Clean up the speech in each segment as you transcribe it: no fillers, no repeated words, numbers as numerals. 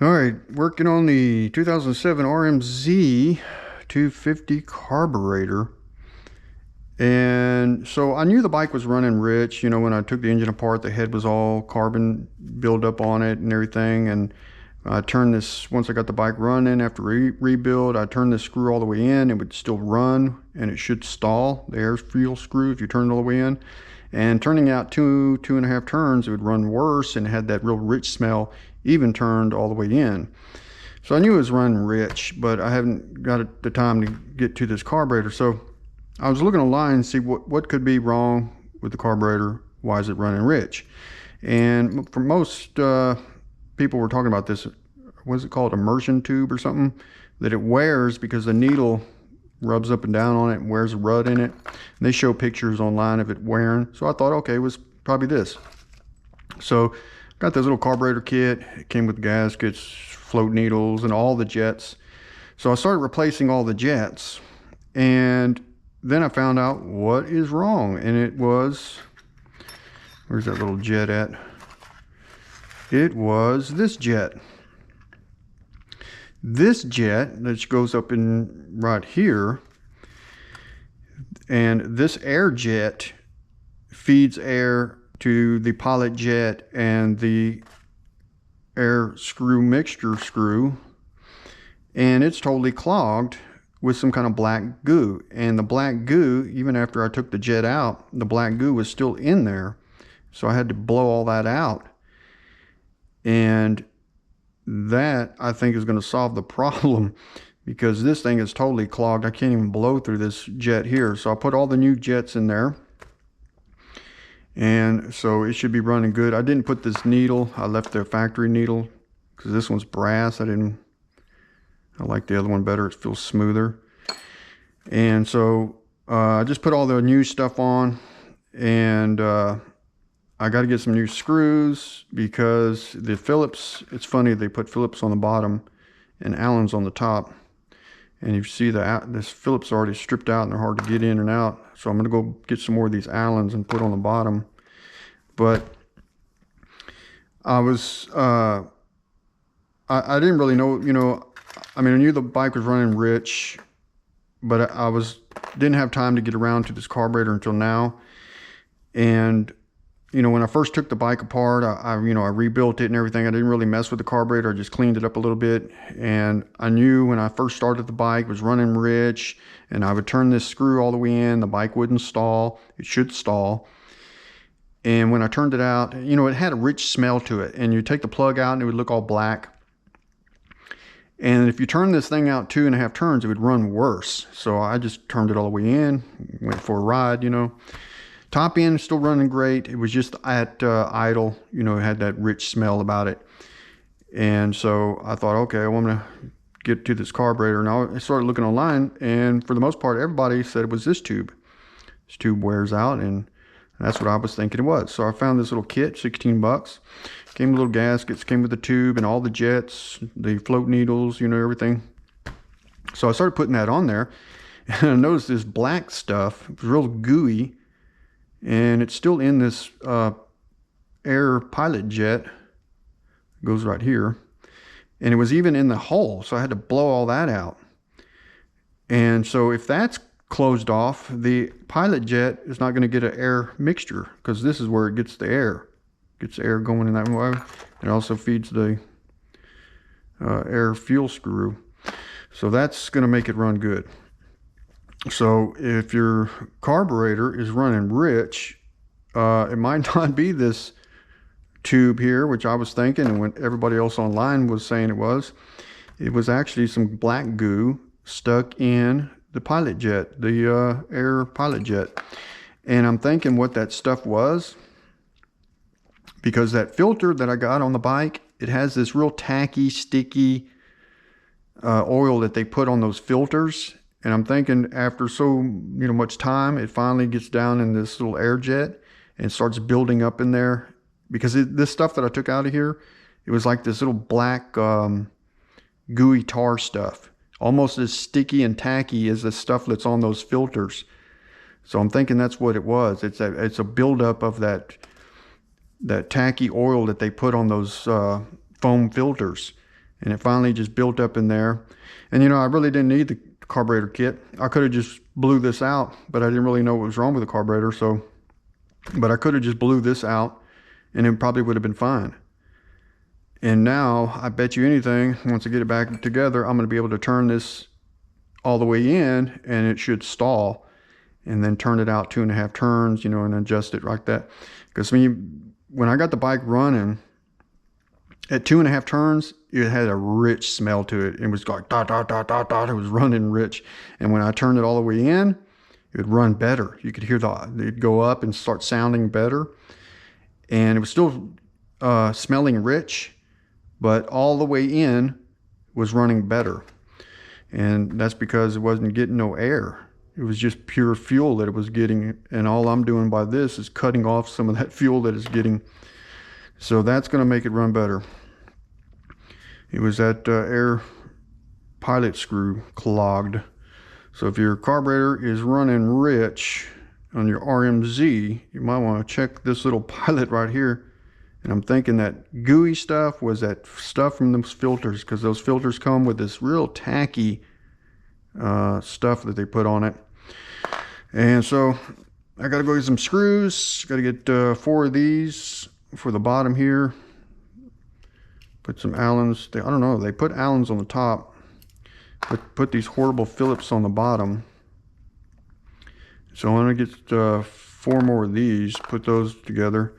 All right, working on the 2007 RMZ 250 carburetor. And so I knew the bike was running rich. When I took the engine apart, the head was all carbon buildup on it and everything. And I turned this, once I got the bike running after rebuild, I turned this screw all the way in. It would still run and it should stall, the air fuel screw, if you turn it all the way in. And turning out two and a half turns, it would run worse and had that real rich smell, even turned all the way in. So I knew it was running rich, but I haven't got the time to get to this carburetor. So I was looking online and see what could be wrong with the carburetor. Why is it running rich? And for most people were talking about this, what's it called, immersion tube or something, that it wears because the needle rubs up and down on it and wears a rut in it. And they show pictures online of it wearing. So I thought, okay, it was probably this. So got this little carburetor kit. It came with gaskets, float needles, and all the jets. So I started replacing all the jets, and then I found out what is wrong. And it was, where's that little jet at? It was this jet. This jet that goes up in right here, and this air jet feeds air to the pilot jet and the air screw mixture screw, and it's totally clogged with some kind of black goo. And the black goo, even after I took the jet out, the black goo was still in there. So I had to blow all that out. And that, I think, is going to solve the problem, because this thing is totally clogged. I can't even blow through this jet here. So I put all the new jets in there, and so it should be running good. I didn't put this needle. I left the factory needle because this one's brass. I like the other one better. It feels smoother. And so I just put all the new stuff on, and I got to get some new screws because the Phillips, it's funny, they put Phillips on the bottom and Allen's on the top. And you see this Phillips already stripped out and they're hard to get in and out. So I'm going to go get some more of these Allens and put on the bottom. But I was, I didn't really know, I mean, I knew the bike was running rich, but didn't have time to get around to this carburetor until now. And when I first took the bike apart, I rebuilt it and everything. I didn't really mess with the carburetor. I just cleaned it up a little bit. And I knew when I first started the bike, it was running rich, and I would turn this screw all the way in, the bike wouldn't stall. It should stall. And when I turned it out, it had a rich smell to it. And you take the plug out and it would look all black. And if you turn this thing out 2.5 turns, it would run worse. So I just turned it all the way in, went for a ride, Top end still running great. It was just at idle, it had that rich smell about it. And so I thought, okay, I want to get to this carburetor. And I started looking online, and for the most part, everybody said it was this tube. This tube wears out, and that's what I was thinking it was. So I found this little kit, 16 bucks. Came with little gaskets, came with the tube and all the jets, the float needles, everything. So I started putting that on there, and I noticed this black stuff. It was real gooey. And it's still in this air pilot jet. It goes right here. And it was even in the hole, so I had to blow all that out. And so if that's closed off, the pilot jet is not going to get an air mixture, because this is where it gets the air. Gets the air going in that way. It also feeds the air fuel screw. So that's going to make it run good. So if your carburetor is running rich, it might not be this tube here, which I was thinking, and when everybody else online was saying it was actually some black goo stuck in the pilot jet, the air pilot jet. And I'm thinking what that stuff was, because that filter that I got on the bike, it has this real tacky, sticky oil that they put on those filters. And I'm thinking after so much time, it finally gets down in this little air jet and starts building up in there. Because this stuff that I took out of here, it was like this little black gooey tar stuff. Almost as sticky and tacky as the stuff that's on those filters. So I'm thinking that's what it was. It's a buildup of that tacky oil that they put on those foam filters. and it finally just built up in there. And you know, I really didn't need the carburetor kit. I could have just blew this out, but I didn't really know what was wrong with the carburetor. So, but I could have just blew this out and it probably would have been fine. And now I bet you anything, once I get it back together, I'm going to be able to turn this all the way in and it should stall, and then turn it out 2.5 turns, you know, and adjust it like that. Because when I got the bike running at 2.5 turns, it had a rich smell to it. It was like dot, dot, dot, dot, dot. It was running rich. And when I turned it all the way in, it would run better. You could hear it'd go up and start sounding better. And it was still smelling rich, but all the way in was running better. And that's because it wasn't getting no air. It was just pure fuel that it was getting. And all I'm doing by this is cutting off some of that fuel that it's getting. So that's going to make it run better. It was that air pilot screw clogged. So if your carburetor is running rich on your RMZ, you might want to check this little pilot right here. And I'm thinking that gooey stuff was that stuff from those filters, because those filters come with this real tacky stuff that they put on it. And so I got to go get some screws. Got to get 4 of these for the bottom here. Put some Allens. I don't know, they put Allens on the top, but put these horrible Phillips on the bottom. So I'm going to get 4 more of these, put those together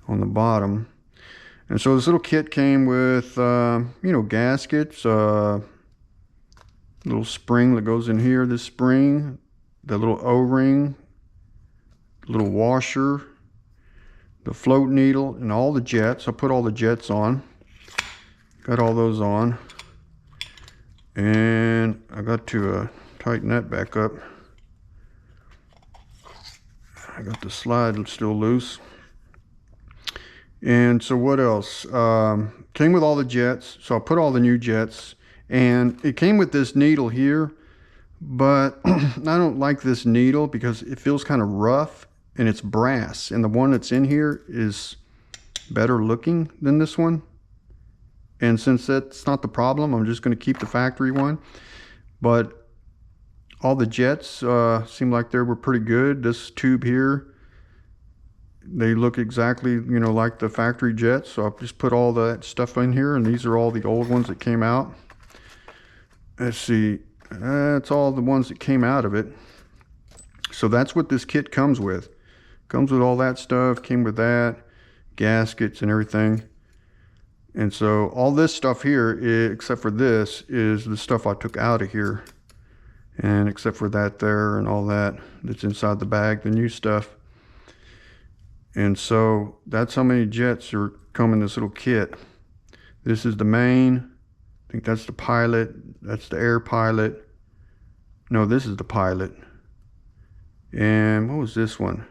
on the bottom. And so this little kit came with you know, gaskets, little spring that goes in here, this spring, the little O-ring, little washer, the float needle, and all the jets. I put all the jets on, got all those on, and I got to tighten that back up. I got the slide still loose. And so what else? Came with all the jets, so I put all the new jets, and it came with this needle here, but I don't like this needle because it feels kind of rough, and it's brass, and the one that's in here is better looking than this one. And since that's not the problem, I'm just going to keep the factory one. But all the jets seem like they were pretty good. This tube here, they look exactly, you know, like the factory jets. So I've just put all that stuff in here, and these are all the old ones that came out. Let's see, that's all the ones that came out of it. So that's what this kit comes with. Comes with all that stuff, came with that, gaskets and everything. And so all this stuff here, except for this, is the stuff I took out of here. And except for that there and all that that's inside the bag, the new stuff. And so that's how many jets are come in this little kit. This is the main. I think that's the pilot. That's the air pilot. No, this is the pilot. And what was this one?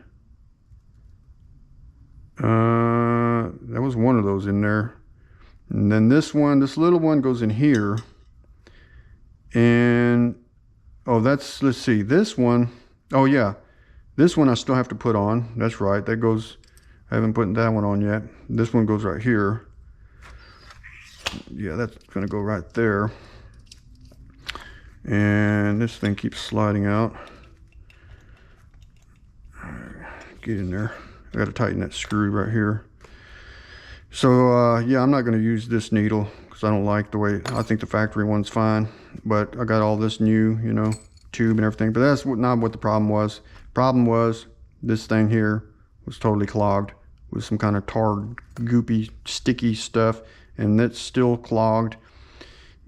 That was one of those in there. And then this one, this little one goes in here. And, oh, that's, let's see, this one, oh yeah, this one I still have to put on. That's right, that goes, I haven't put that one on yet. This one goes right here. Yeah, that's gonna go right there. And this thing keeps sliding out. Get in there. I gotta tighten that screw right here. So yeah, I'm not going to use this needle because I don't like the way, I think the factory one's fine, but I got all this new, you know, tube and everything. But that's not what the problem was. Problem was this thing here was totally clogged with some kind of tar, goopy, sticky stuff, and that's still clogged.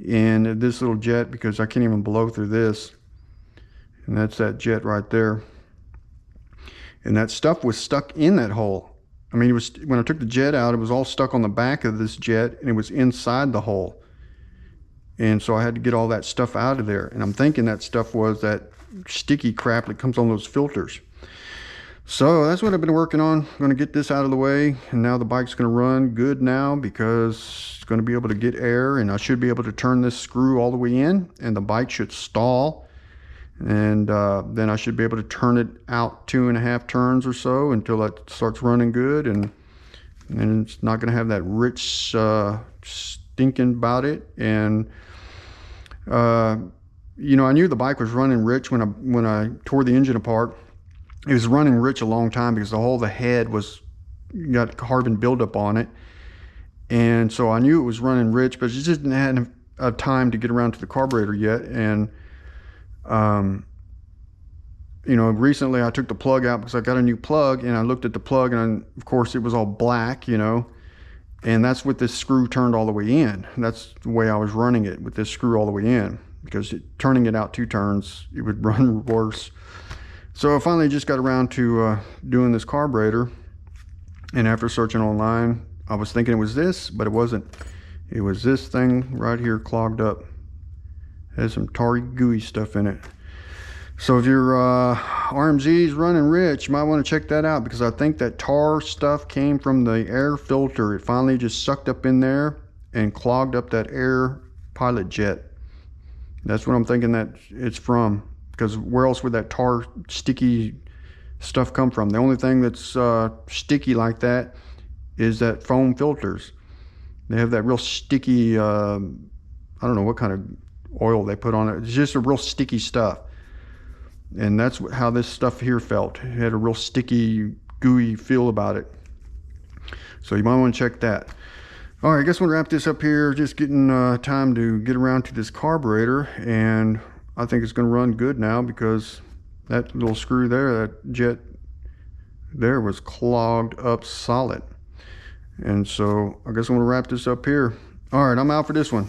And this little jet, because I can't even blow through this, and that's that jet right there. And that stuff was stuck in that hole. I mean, it was, when I took the jet out, it was all stuck on the back of this jet, and it was inside the hole. And so I had to get all that stuff out of there. And I'm thinking that stuff was that sticky crap that comes on those filters. So that's what I've been working on. I'm going to get this out of the way, and now the bike's going to run good now because it's going to be able to get air, and I should be able to turn this screw all the way in, and the bike should stall. And then I should be able to turn it out 2.5 turns or so until it starts running good, and it's not going to have that rich thinking about it. And you know, I knew the bike was running rich when I tore the engine apart. It was running rich a long time because the head was got carbon buildup on it, and so I knew it was running rich, but it just didn't have a time to get around to the carburetor yet. And you know, recently I took the plug out because I got a new plug, and I looked at the plug, and of course it was all black, you know, and that's with this screw turned all the way in. That's the way I was running it, with this screw all the way in, because turning it out 2 turns, it would run worse. So I finally just got around to doing this carburetor, and after searching online, I was thinking it was this, but it wasn't. It was this thing right here, clogged up. It has some tarry gooey stuff in it. So if your RMZ is running rich, you might want to check that out, because I think that tar stuff came from the air filter. It finally just sucked up in there and clogged up that air pilot jet. That's what I'm thinking that it's from, because where else would that tar sticky stuff come from? The only thing that's sticky like that is that foam filters. They have that real sticky, I don't know what kind of oil they put on it. It's just a real sticky stuff. And that's how this stuff here felt. It had a real sticky, gooey feel about it. So you might want to check that. All right, I guess we'll wrap this up here. Just getting time to get around to this carburetor, and I think it's going to run good now, because that little screw there, that jet there, was clogged up solid. And so I guess I'm going to wrap this up here. All right, I'm out for this one.